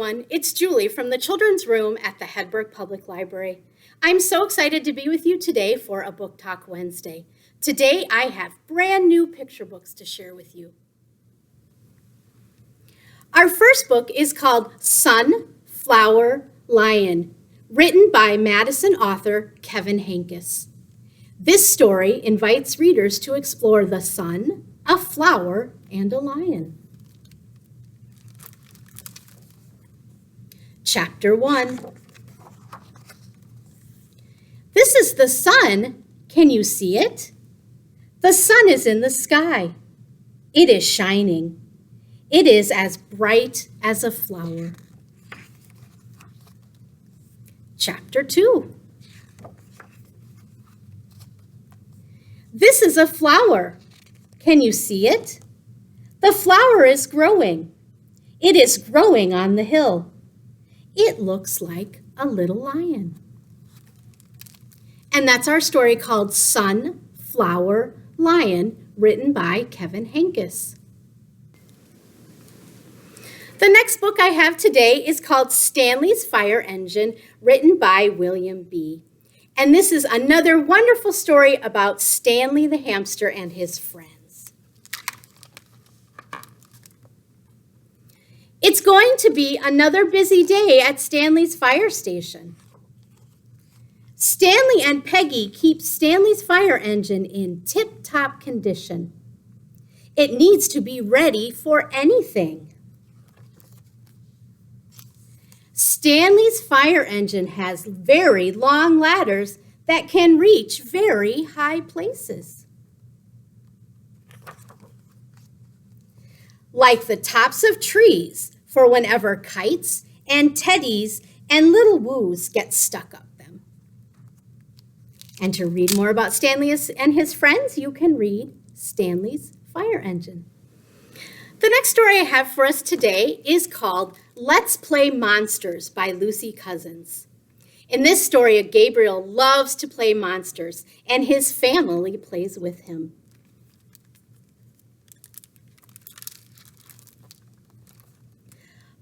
everyone. It's Julie from the Children's Room at the Hedberg Public Library. I'm so excited to be with you today for a Book Talk Wednesday. Today, I have brand new picture books to share with you. Our first book is called Sun, Flower, Lion, written by Madison author Kevin Henkes. This story invites readers to explore the sun, a flower, and a lion. Chapter 1. This is the sun. Can you see it? The sun is in the sky. It is shining. It is as bright as a flower. Chapter 2. This is a flower. Can you see it? The flower is growing. It is growing on the hill. It looks like a little lion. And that's our story called Sun, Flower, Lion, written by Kevin Henkes. The next book I have today is called Stanley's Fire Engine, written by William B. And this is another wonderful story about Stanley the hamster and his friends. It's going to be another busy day at Stanley's fire station. Stanley and Peggy keep Stanley's fire engine in tip-top condition. It needs to be ready for anything. Stanley's fire engine has very long ladders that can reach very high places. Like the tops of trees, for whenever kites and teddies and little woos get stuck up them. And to read more about Stanley and his friends, you can read Stanley's Fire Engine. The next story I have for us today is called Let's Play Monsters by Lucy Cousins. In this story, Gabriel loves to play monsters, and his family plays with him.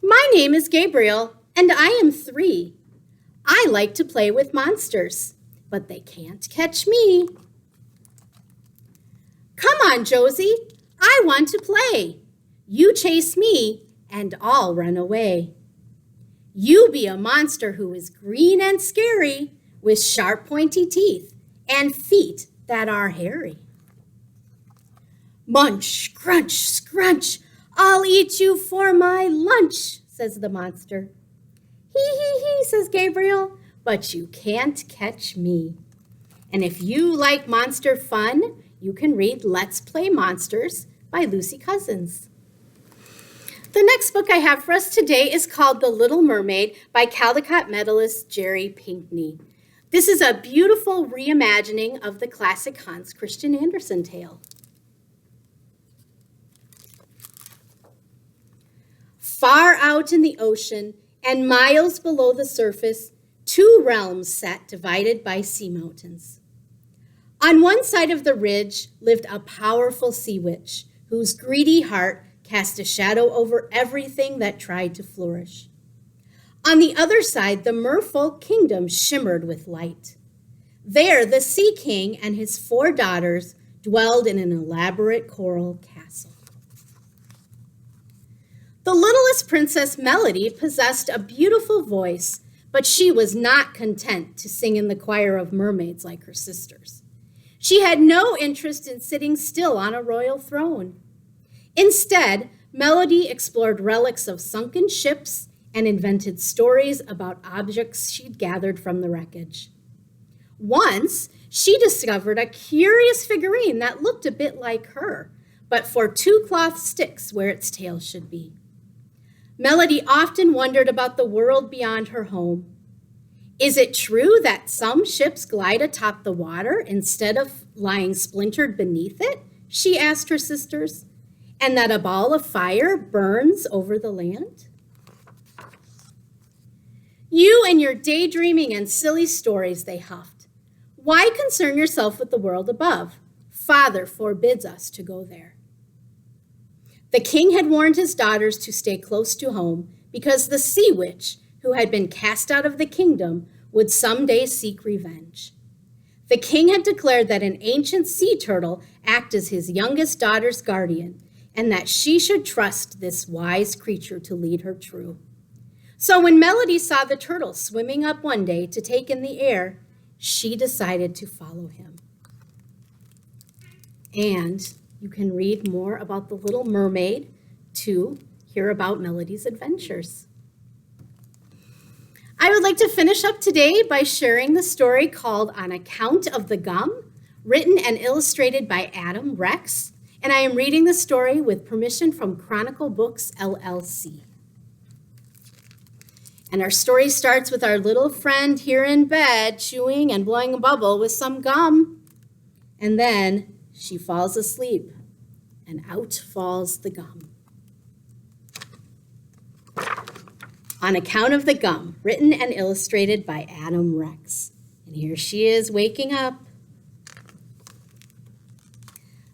My name is Gabriel, and I am 3. I like to play with monsters, but they can't catch me. Come on, Josie, I want to play. You chase me, and I'll run away. You be a monster who is green and scary, with sharp pointy teeth and feet that are hairy. Munch, crunch, scrunch, I'll eat you for my lunch, says the monster. Hee, says Gabriel, but you can't catch me. And if you like monster fun, you can read Let's Play Monsters by Lucy Cousins. The next book I have for us today is called The Little Mermaid by Caldecott medalist Jerry Pinkney. This is a beautiful reimagining of the classic Hans Christian Andersen tale. Far out in the ocean and miles below the surface, 2 realms sat divided by sea mountains. On one side of the ridge lived a powerful sea witch whose greedy heart cast a shadow over everything that tried to flourish. On the other side, the merfolk kingdom shimmered with light. There, the Sea King and his 4 daughters dwelled in an elaborate coral castle. The littlest princess Melody possessed a beautiful voice, but she was not content to sing in the choir of mermaids like her sisters. She had no interest in sitting still on a royal throne. Instead, Melody explored relics of sunken ships and invented stories about objects she'd gathered from the wreckage. Once, she discovered a curious figurine that looked a bit like her, but for 2 cloth sticks where its tail should be. Melody often wondered about the world beyond her home. Is it true that some ships glide atop the water instead of lying splintered beneath it? She asked her sisters. And that a ball of fire burns over the land? You and your daydreaming and silly stories, they huffed. Why concern yourself with the world above? Father forbids us to go there. The king had warned his daughters to stay close to home because the sea witch, who had been cast out of the kingdom, would someday seek revenge. The king had declared that an ancient sea turtle act as his youngest daughter's guardian, and that she should trust this wise creature to lead her true. So when Melody saw the turtle swimming up one day to take in the air, she decided to follow him. And you can read more about the Little Mermaid to hear about Melody's adventures. I would like to finish up today by sharing the story called On Account of the Gum, written and illustrated by Adam Rex, and I am reading the story with permission from Chronicle Books, LLC. And our story starts with our little friend here in bed chewing and blowing a bubble with some gum. And then she falls asleep, and out falls the gum. On Account of the Gum, written and illustrated by Adam Rex. And here she is waking up.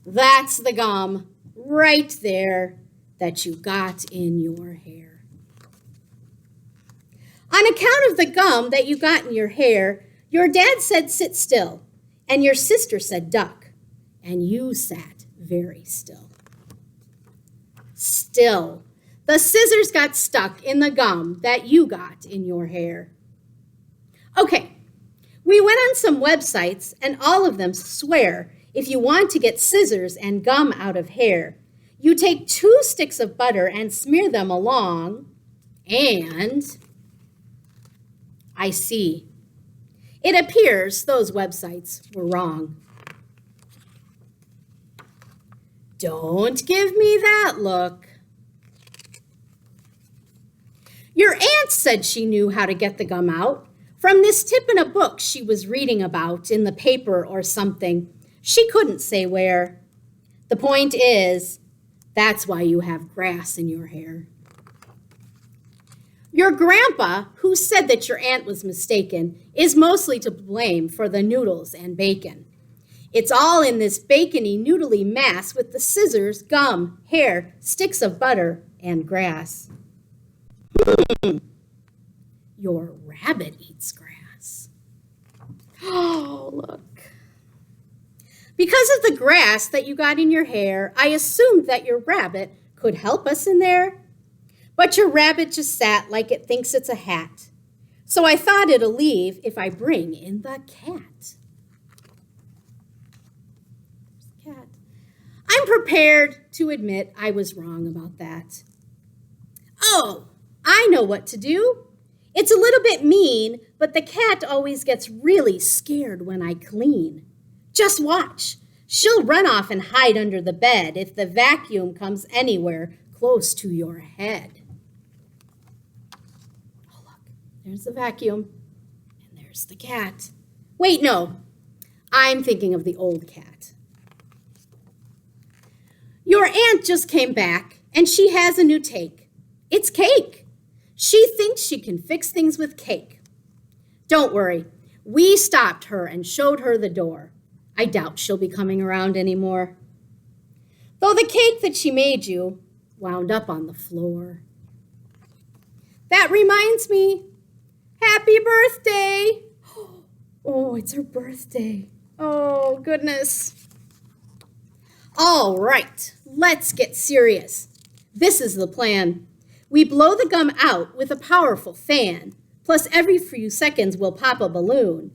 That's the gum right there that you got in your hair. On account of the gum that you got in your hair, your dad said sit still, and your sister said duck, and you sat very still. Still. The scissors got stuck in the gum that you got in your hair. Okay, we went on some websites and all of them swear if you want to get scissors and gum out of hair, you take 2 sticks of butter and smear them along, and I see. It appears those websites were wrong. Don't give me that look. Your aunt said she knew how to get the gum out from this tip in a book she was reading about in the paper or something. She couldn't say where. The point is, that's why you have grass in your hair. Your grandpa, who said that your aunt was mistaken, is mostly to blame for the noodles and bacon. It's all in this bacony, noodly mass with the scissors, gum, hair, sticks of butter, and grass. Your rabbit eats grass. Oh, look. Because of the grass that you got in your hair, I assumed that your rabbit could help us in there. But your rabbit just sat like it thinks it's a hat. So I thought it'll leave if I bring in the cat. Cat. I'm prepared to admit I was wrong about that. Oh, I know what to do. It's a little bit mean, but the cat always gets really scared when I clean. Just watch. She'll run off and hide under the bed if the vacuum comes anywhere close to your head. Oh, look, there's the vacuum, and there's the cat. Wait, no, I'm thinking of the old cat. Your aunt just came back, and she has a new take. It's cake. She thinks she can fix things with cake. Don't worry, we stopped her and showed her the door. I doubt she'll be coming around anymore. Though the cake that she made you wound up on the floor. That reminds me, happy birthday. Oh, it's her birthday. Oh, goodness. All right, let's get serious. This is the plan. We blow the gum out with a powerful fan, plus every few seconds we'll pop a balloon.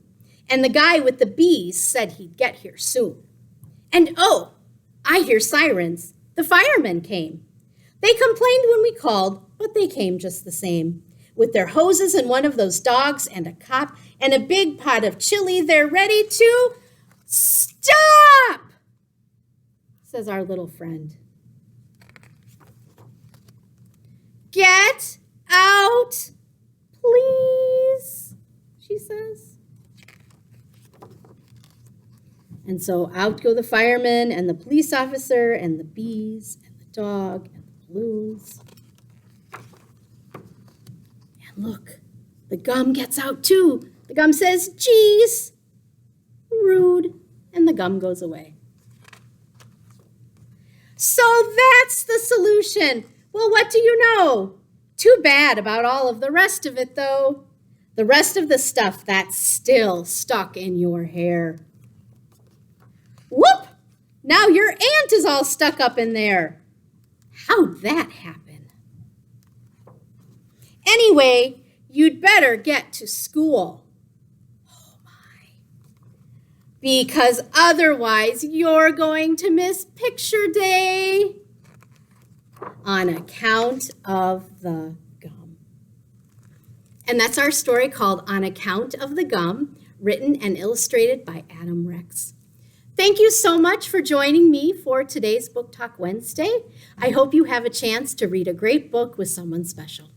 And the guy with the bees said he'd get here soon. And oh, I hear sirens. The firemen came. They complained when we called, but they came just the same. With their hoses and one of those dogs and a cop and a big pot of chili, they're ready to stop, says our little friend. Get out, please, she says. And so out go the firemen and the police officer and the bees and the dog and the balloons. And look, the gum gets out too. The gum says, geez, rude, and the gum goes away. So that's the solution. Well, what do you know? Too bad about all of the rest of it, though. The rest of the stuff that's still stuck in your hair. Whoop! Now your ant is all stuck up in there. How'd that happen? Anyway, you'd better get to school. Oh my. Because otherwise you're going to miss picture day on account of the gum. And that's our story called On Account of the Gum, written and illustrated by Adam Rex. Thank you so much for joining me for today's Book Talk Wednesday. I hope you have a chance to read a great book with someone special.